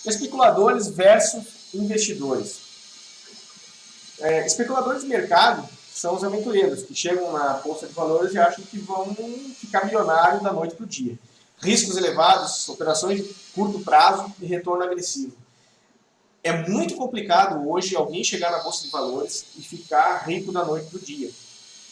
Especuladores versus investidores. Especuladores de mercado são os aventureiros que chegam na bolsa de valores e acham que vão ficar milionários da noite para o dia. Riscos elevados, operações de curto prazo e retorno agressivo. É muito complicado hoje alguém chegar na bolsa de valores e ficar rico da noite para o dia.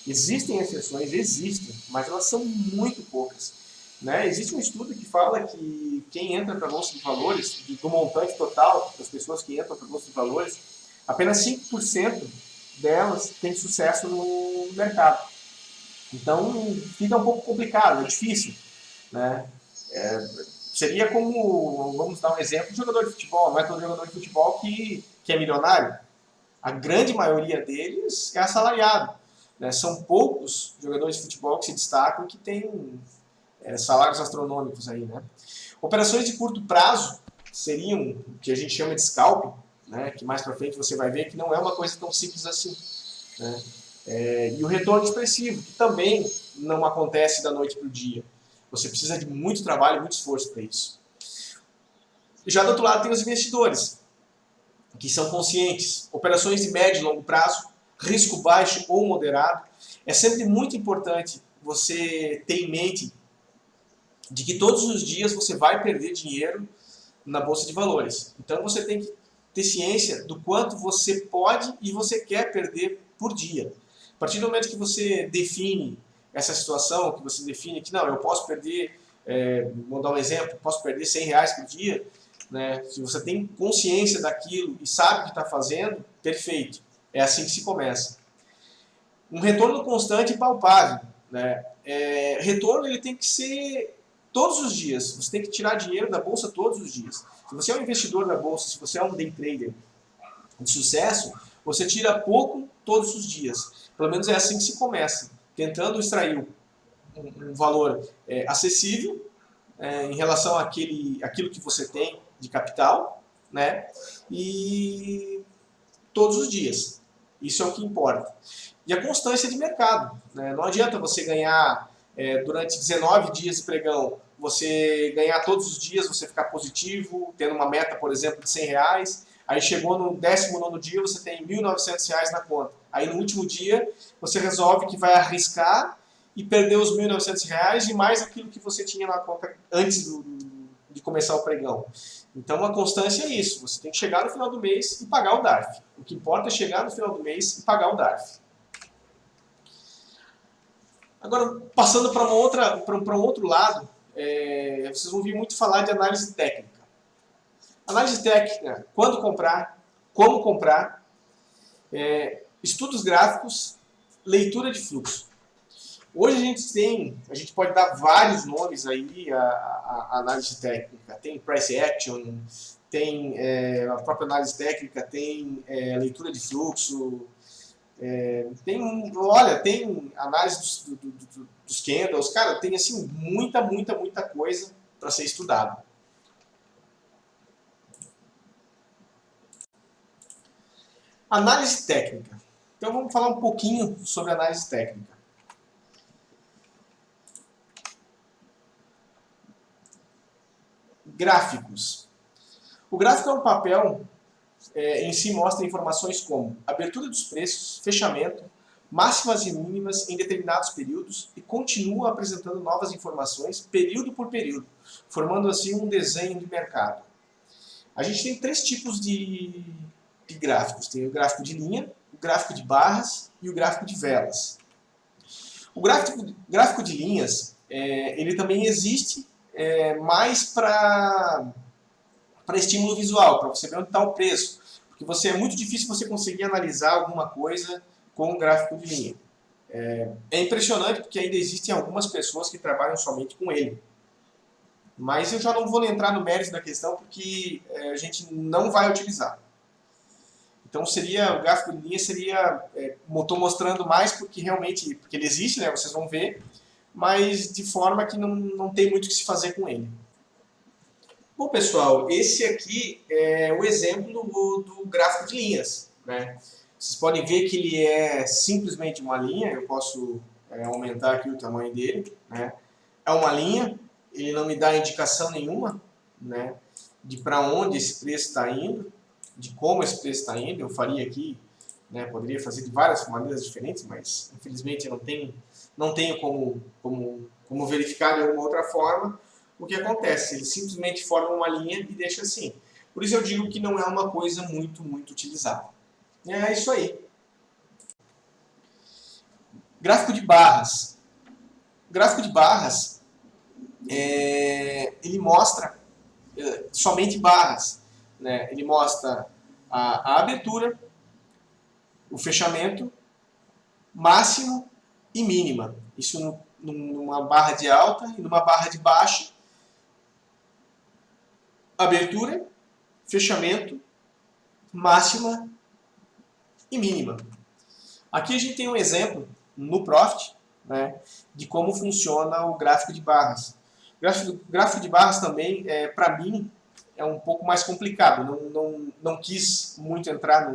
Existem exceções, existem, mas elas são muito poucas. Né? Existe um estudo que fala que quem entra para a bolsa de valores, do montante total das pessoas que entram para a bolsa de valores, apenas 5% delas têm sucesso no mercado. Então fica um pouco complicado, é difícil. Né? Seria como, vamos dar um exemplo, um jogador de futebol. Não é todo jogador de futebol que é milionário. A grande maioria deles é assalariado. Né? São poucos jogadores de futebol que se destacam que têm salários astronômicos aí, né? Operações de curto prazo seriam o que a gente chama de scalping, né? Que mais para frente você vai ver que não é uma coisa tão simples assim. Né? E o retorno expressivo, que também não acontece da noite para o dia. Você precisa de muito trabalho e muito esforço para isso. Já do outro lado tem os investidores, que são conscientes. Operações de médio e longo prazo, risco baixo ou moderado. É sempre muito importante você ter em mente de que todos os dias você vai perder dinheiro na bolsa de valores. Então você tem que ter ciência do quanto você pode e você quer perder por dia. A partir do momento que você define essa situação, que você define que não, eu posso perder, vou dar um exemplo, posso perder R$100 por dia, né? Se você tem consciência daquilo e sabe o que está fazendo, perfeito. É assim que se começa. Um retorno constante e palpável. Né? Retorno ele tem que ser todos os dias. Você tem que tirar dinheiro da bolsa todos os dias. Se você é um investidor da bolsa, se você é um day trader de sucesso, você tira pouco todos os dias. Pelo menos é assim que se começa. Tentando extrair um valor acessível em relação àquilo que você tem de capital, né? E todos os dias. Isso é o que importa. E a constância de mercado. Né? Não adianta você ganhar durante 19 dias de pregão, você ganhar todos os dias, você ficar positivo, tendo uma meta, por exemplo, de R$100, aí chegou no 19º dia, você tem R$1.900 na conta. Aí no último dia, você resolve que vai arriscar e perder os R$1.900 e mais aquilo que você tinha na conta antes de começar o pregão. Então a constância é isso, você tem que chegar no final do mês e pagar o DARF. O que importa é chegar no final do mês e pagar o DARF. Agora, passando para um outro lado, vocês vão ouvir muito falar de análise técnica. Análise técnica, quando comprar, como comprar, estudos gráficos, leitura de fluxo. Hoje a gente pode dar vários nomes aí à análise técnica. Tem price action, tem a própria análise técnica, tem leitura de fluxo, tem análise dos candles, cara, tem assim muita coisa para ser estudado. Análise técnica. Então vamos falar um pouquinho sobre análise técnica. Gráficos. O gráfico é um papel em si mostra informações como abertura dos preços, fechamento, máximas e mínimas em determinados períodos e continua apresentando novas informações período por período, formando assim um desenho de mercado. A gente tem 3 tipos de gráficos. Tem o gráfico de linha, o gráfico de barras e o gráfico de velas. O gráfico de linhas, ele também existe mais para estímulo visual, para você ver onde está o preço. Porque é muito difícil você conseguir analisar alguma coisa com um gráfico de linha. É impressionante porque ainda existem algumas pessoas que trabalham somente com ele. Mas eu já não vou entrar no mérito da questão porque a gente não vai utilizar. Então o gráfico de linha seria, estou mostrando mais porque realmente, porque ele existe, né, vocês vão ver, mas de forma que não tem muito o que se fazer com ele. Bom, pessoal, esse aqui é o exemplo do gráfico de linhas. Né? Vocês podem ver que ele é simplesmente uma linha, eu posso aumentar aqui o tamanho dele. Né? É uma linha, ele não me dá indicação nenhuma. Né? de para onde esse preço está indo, de como esse preço está indo. Eu faria aqui, né, poderia fazer de várias maneiras diferentes, mas infelizmente eu não tenho como verificar de alguma outra forma. O que acontece? Ele simplesmente forma uma linha e deixa assim. Por isso eu digo que não é uma coisa muito utilizada. É isso aí. Gráfico de barras. O gráfico de barras, ele mostra somente barras, né? Ele mostra a abertura, o fechamento, máximo e mínima. Isso numa barra de alta e numa barra de baixa. Abertura, fechamento, máxima e mínima. Aqui a gente tem um exemplo no Profit, né, de como funciona o gráfico de barras. O gráfico de barras também, para mim, é um pouco mais complicado. Não quis muito entrar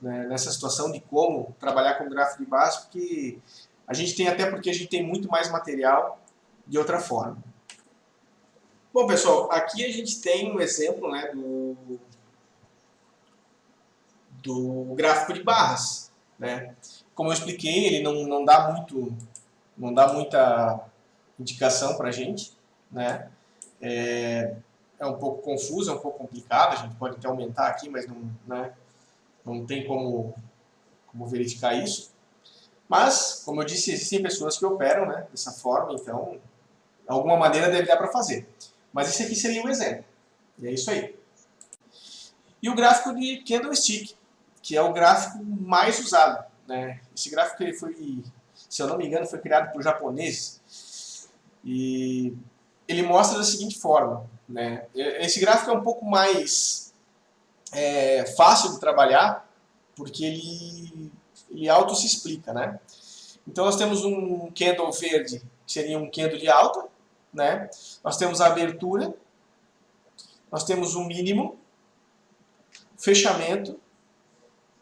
nessa situação de como trabalhar com gráfico de barras, porque a gente tem muito mais material de outra forma. Bom, pessoal, aqui a gente tem um exemplo, né, do gráfico de barras, né? Como eu expliquei, ele não dá muita indicação para a gente, né? É um pouco confuso, é um pouco complicado, a gente pode até aumentar aqui, mas não tem como verificar isso. Mas, como eu disse, existem pessoas que operam, né, dessa forma, então, de alguma maneira deve dar para fazer. Mas esse aqui seria um exemplo. E é isso aí. E o gráfico de candlestick, que é o gráfico mais usado, né? Esse gráfico ele foi, se eu não me engano, foi criado por japoneses. E ele mostra da seguinte forma, né? Esse gráfico é um pouco mais fácil de trabalhar, porque ele auto se explica, né? Então nós temos um candle verde, que seria um candle de alta, né? Nós temos a abertura, nós temos o mínimo, fechamento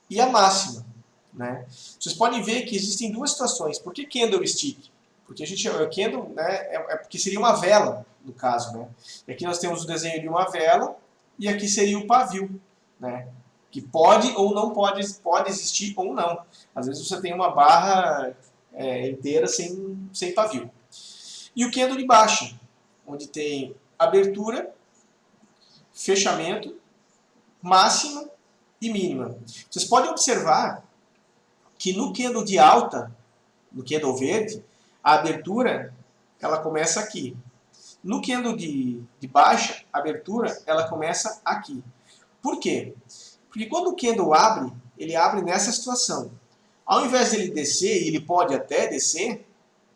e a máxima, né? Vocês podem ver que existem duas situações. Por que candlestick? Porque a gente chama candle, né, porque seria uma vela, no caso, né? E aqui nós temos o desenho de uma vela e aqui seria o pavio, né? Que pode ou não pode existir ou não. Às vezes você tem uma barra inteira sem pavio. E o candle de baixa, onde tem abertura, fechamento, máxima e mínima. Vocês podem observar que no candle de alta, no candle verde, a abertura ela começa aqui. No candle de baixa, a abertura ela começa aqui. Por quê? Porque quando o candle abre, ele abre nessa situação. Ao invés dele descer, e ele pode até descer,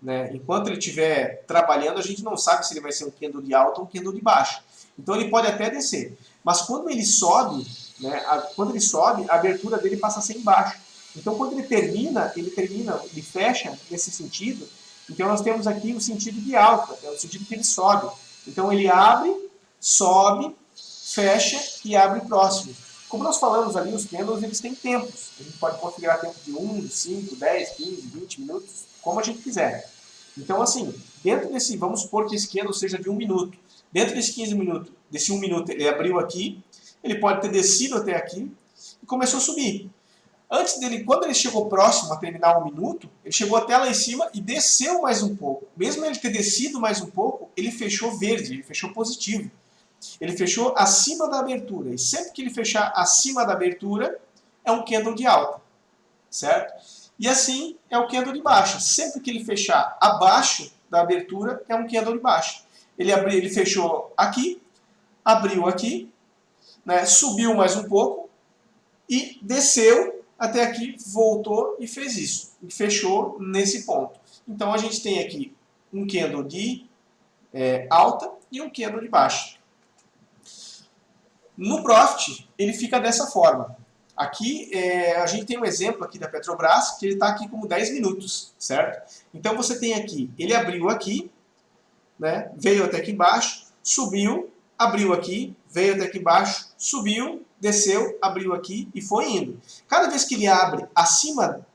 né, enquanto ele estiver trabalhando, a gente não sabe se ele vai ser um candle de alta ou um candle de baixa. Então ele pode até descer. Mas quando ele sobe, né, a abertura dele passa a ser embaixo. Então quando ele fecha nesse sentido. Então nós temos aqui o sentido de alta, é o sentido que ele sobe. Então ele abre, sobe, fecha e abre próximo. Como nós falamos ali, os candles eles têm tempos. A gente pode configurar tempo de 1, 5, 10, 15, 20 minutos, como a gente quiser. Então assim, dentro desse, vamos supor que esse candle seja de 1 minuto. Dentro desse 15 minutos, desse 1 minuto, ele abriu aqui, ele pode ter descido até aqui e começou a subir. Antes dele, quando ele chegou próximo a terminar 1 minuto, ele chegou até lá em cima e desceu mais um pouco. Mesmo ele ter descido mais um pouco, ele fechou verde, ele fechou positivo. Ele fechou acima da abertura. E sempre que ele fechar acima da abertura, é um candle de alta. Certo? E assim é o candle de baixa. Sempre que ele fechar abaixo da abertura, é um candle de baixa. Ele fechou aqui, abriu aqui, né, subiu mais um pouco e desceu até aqui, voltou e fez isso. E fechou nesse ponto. Então a gente tem aqui um candle de alta e um candle de baixa. No Profit, ele fica dessa forma. Aqui, a gente tem um exemplo aqui da Petrobras, que ele está aqui como 10 minutos, certo? Então você tem aqui, ele abriu aqui, né, veio até aqui embaixo, subiu, abriu aqui, veio até aqui embaixo, subiu, desceu, abriu aqui e foi indo. Cada vez que ele abre acima,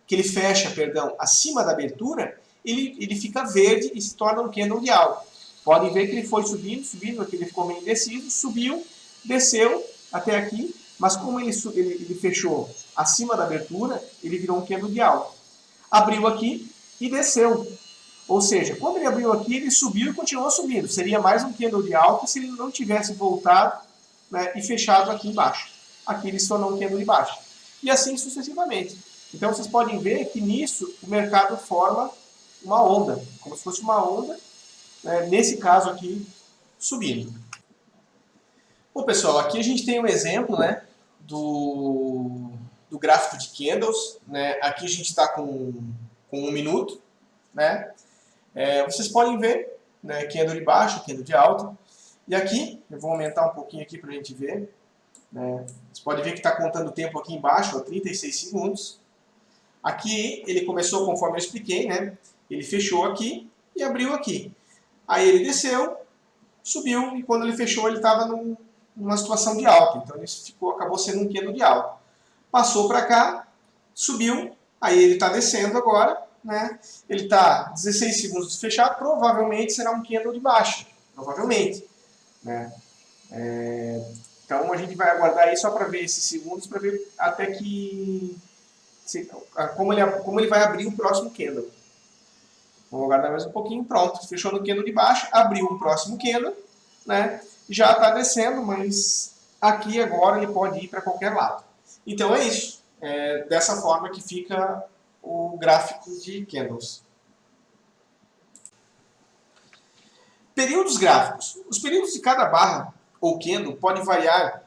que ele fecha, perdão, acima da abertura, ele fica verde e se torna um candle de alta. Podem ver que ele foi subindo, subindo, aqui ele ficou meio indeciso, subiu, desceu até aqui, mas como ele fechou acima da abertura, ele virou um candle de alta. Abriu aqui e desceu. Ou seja, quando ele abriu aqui, ele subiu e continuou subindo. Seria mais um candle de alta se ele não tivesse voltado, né, e fechado aqui embaixo. Aqui ele se tornou um candle de baixa. E assim sucessivamente. Então vocês podem ver que nisso o mercado forma uma onda, como se fosse uma onda, né, nesse caso aqui, subindo. Bom, pessoal, aqui a gente tem um exemplo, né, do gráfico de candles. Né? Aqui a gente está com 1 minuto. Né? Vocês podem ver, né, candle de baixa, candle de alta. E aqui, eu vou aumentar um pouquinho aqui para a gente ver. Né? Você pode ver que está contando o tempo aqui embaixo, ó, 36 segundos. Aqui ele começou conforme eu expliquei, né? Ele fechou aqui e abriu aqui. Aí ele desceu, subiu e quando ele fechou ele estava numa situação de alta. Então ele acabou sendo um candle de alta. Passou para cá, subiu, aí ele está descendo agora. Né? Ele está 16 segundos fechado, provavelmente será um candle de baixa. Provavelmente. Né? Então a gente vai aguardar aí só para ver esses segundos, para ver até que como ele vai abrir o próximo candle. Vamos aguardar mais um pouquinho, pronto, fechou no candle de baixo, abriu um próximo candle, né? Já está descendo, mas aqui agora ele pode ir para qualquer lado. Então é isso, dessa forma que fica o gráfico de candles. Períodos gráficos. Os períodos de cada barra ou candle podem variar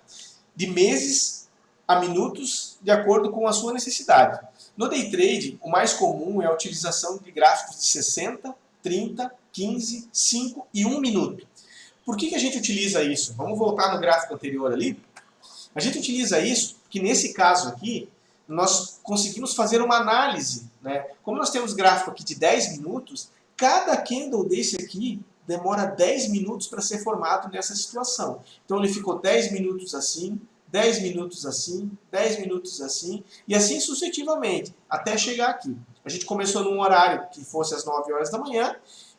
de meses a minutos de acordo com a sua necessidade. No day trade, o mais comum é a utilização de gráficos de 60, 30, 15, 5 e 1 minuto. Por que a gente utiliza isso? Vamos voltar no gráfico anterior ali. A gente utiliza isso porque nesse caso aqui, nós conseguimos fazer uma análise. Né? Como nós temos gráfico aqui de 10 minutos, cada candle desse aqui demora 10 minutos para ser formado nessa situação. Então ele ficou 10 minutos assim, 10 minutos assim, 10 minutos assim, e assim sucessivamente, até chegar aqui. A gente começou num horário que fosse às 9 horas da manhã,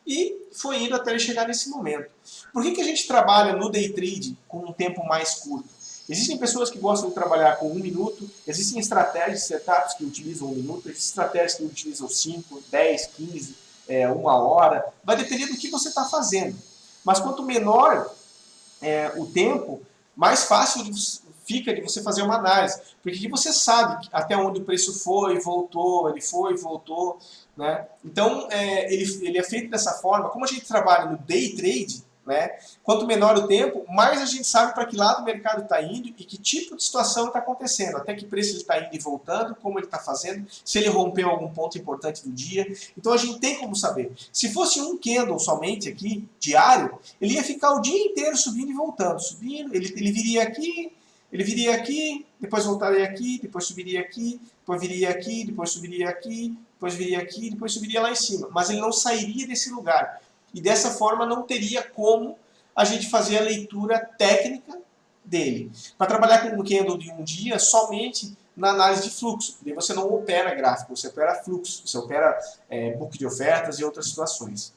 e foi indo até chegar nesse momento. Por que a gente trabalha no day trade com um tempo mais curto? Existem pessoas que gostam de trabalhar com 1 minuto, existem estratégias, setups que utilizam 1 minuto, existem estratégias que utilizam 5, 10, 15, 1 hora, vai depender do que você está fazendo. Mas quanto menor o tempo, mais fácil fica de você fazer uma análise. Porque aqui você sabe até onde o preço foi, voltou, ele foi, voltou. Né? Então, ele é feito dessa forma. Como a gente trabalha no day trade, né? Quanto menor o tempo, mais a gente sabe para que lado o mercado está indo e que tipo de situação está acontecendo, até que preço ele está indo e voltando, como ele está fazendo, se ele rompeu algum ponto importante do dia. Então a gente tem como saber. Se fosse um candle somente aqui, diário, ele ia ficar o dia inteiro subindo e voltando, subindo, ele viria aqui, depois voltaria aqui, depois subiria aqui, depois viria aqui, depois subiria aqui, depois viria aqui, depois subiria lá em cima. Mas ele não sairia desse lugar. E dessa forma não teria como a gente fazer a leitura técnica dele. Para trabalhar com um candle de um dia, somente na análise de fluxo. Daí você não opera gráfico, você opera fluxo, você opera book de ofertas e outras situações.